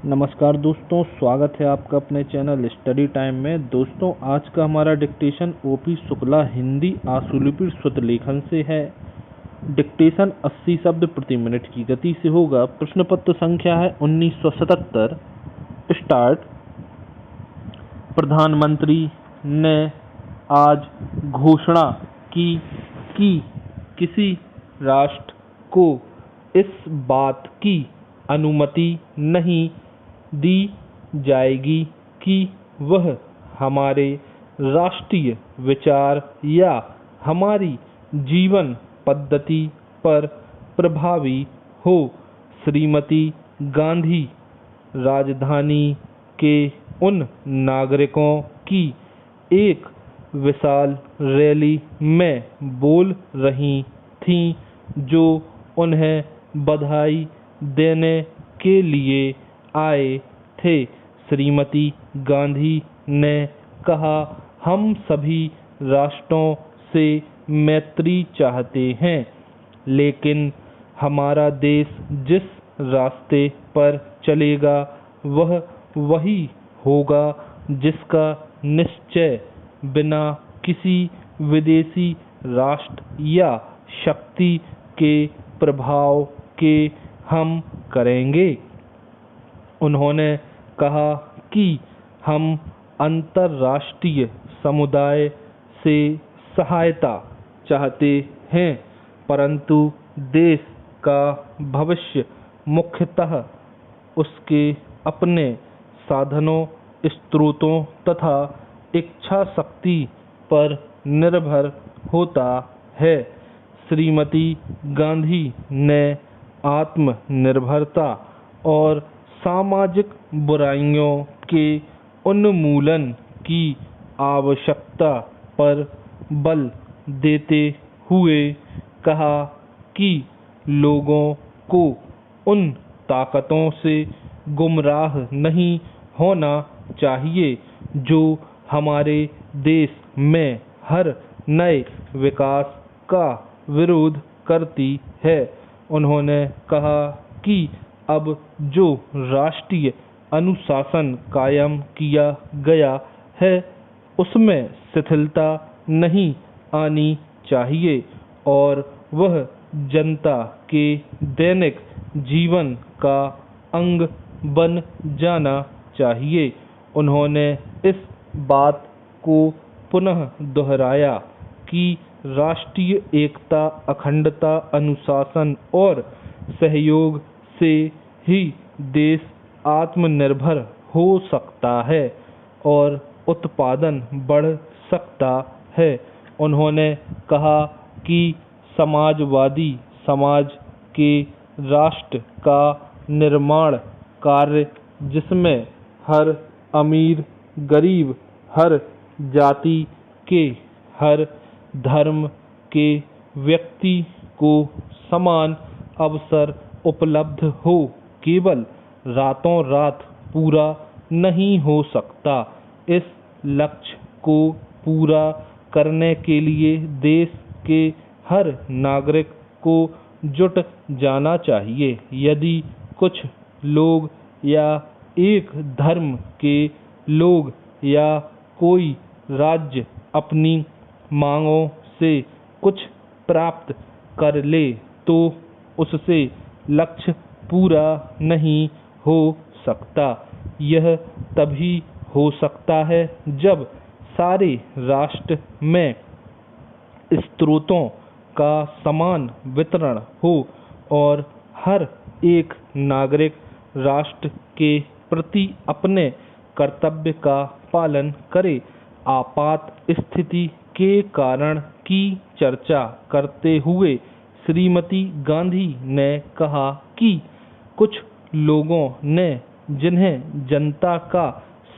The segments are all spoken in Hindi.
नमस्कार दोस्तों, स्वागत है आपका अपने चैनल स्टडी टाइम में। दोस्तों, आज का हमारा डिक्टेशन ओपी शुक्ला हिंदी आशुलिपि शुद्ध लेखन से है। डिक्टेशन 80 शब्द प्रति मिनट की गति से होगा। प्रश्न पत्र संख्या है 1977। स्टार्ट। प्रधानमंत्री ने आज घोषणा की कि किसी राष्ट्र को इस बात की अनुमति नहीं दी जाएगी कि वह हमारे राष्ट्रीय विचार या हमारी जीवन पद्धति पर प्रभावी हो। श्रीमती गांधी राजधानी के उन नागरिकों की एक विशाल रैली में बोल रही थीं जो उन्हें बधाई देने के लिए आए थे। श्रीमती गांधी ने कहा, हम सभी राष्ट्रों से मैत्री चाहते हैं, लेकिन हमारा देश जिस रास्ते पर चलेगा वह वही होगा जिसका निश्चय बिना किसी विदेशी राष्ट्र या शक्ति के प्रभाव के हम करेंगे। उन्होंने कहा कि हम अंतर्राष्ट्रीय समुदाय से सहायता चाहते हैं, परंतु देश का भविष्य मुख्यतः उसके अपने साधनों, स्रोतों तथा इच्छा शक्ति पर निर्भर होता है। श्रीमती गांधी ने आत्मनिर्भरता और सामाजिक बुराइयों के उन्मूलन की आवश्यकता पर बल देते हुए कहा कि लोगों को उन ताकतों से गुमराह नहीं होना चाहिए जो हमारे देश में हर नए विकास का विरोध करती है। उन्होंने कहा कि अब जो राष्ट्रीय अनुशासन कायम किया गया है उसमें शिथिलता नहीं आनी चाहिए और वह जनता के दैनिक जीवन का अंग बन जाना चाहिए। उन्होंने इस बात को पुनः दोहराया कि राष्ट्रीय एकता, अखंडता, अनुशासन और सहयोग से ही देश आत्मनिर्भर हो सकता है और उत्पादन बढ़ सकता है। उन्होंने कहा कि समाजवादी समाज के राष्ट्र का निर्माण कार्य जिसमें हर अमीर गरीब, हर जाति के, हर धर्म के व्यक्ति को समान अवसर उपलब्ध हो, केवल रातों रात पूरा नहीं हो सकता। इस लक्ष्य को पूरा करने के लिए देश के हर नागरिक को जुट जाना चाहिए। यदि कुछ लोग या एक धर्म के लोग या कोई राज्य अपनी मांगों से कुछ प्राप्त कर ले तो उससे लक्ष्य पूरा नहीं हो सकता। यह तभी हो सकता है जब सारे राष्ट्र में स्रोतों का समान वितरण हो और हर एक नागरिक राष्ट्र के प्रति अपने कर्तव्य का पालन करे। आपात स्थिति के कारण की चर्चा करते हुए श्रीमती गांधी ने कहा कि कुछ लोगों ने जिन्हें जनता का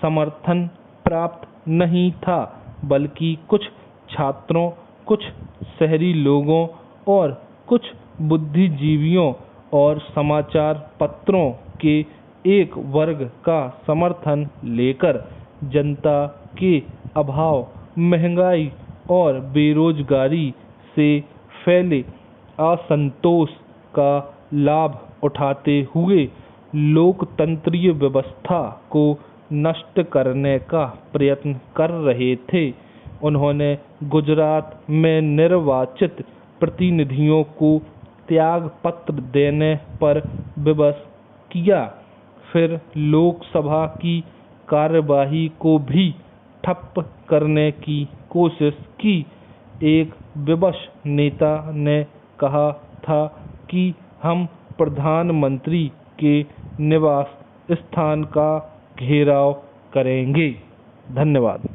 समर्थन प्राप्त नहीं था, बल्कि कुछ छात्रों, कुछ शहरी लोगों और कुछ बुद्धिजीवियों और समाचार पत्रों के एक वर्ग का समर्थन लेकर जनता के अभाव, महंगाई और बेरोजगारी से फैले असंतोष का लाभ उठाते हुए लोकतंत्रीय व्यवस्था को नष्ट करने का प्रयत्न कर रहे थे। उन्होंने गुजरात में निर्वाचित प्रतिनिधियों को त्याग पत्र देने पर विवश किया। फिर लोकसभा की कार्यवाही को भी ठप्प करने की कोशिश की। एक विवश नेता ने कहा था कि हम प्रधानमंत्री के निवास स्थान का घेराव करेंगे। धन्यवाद।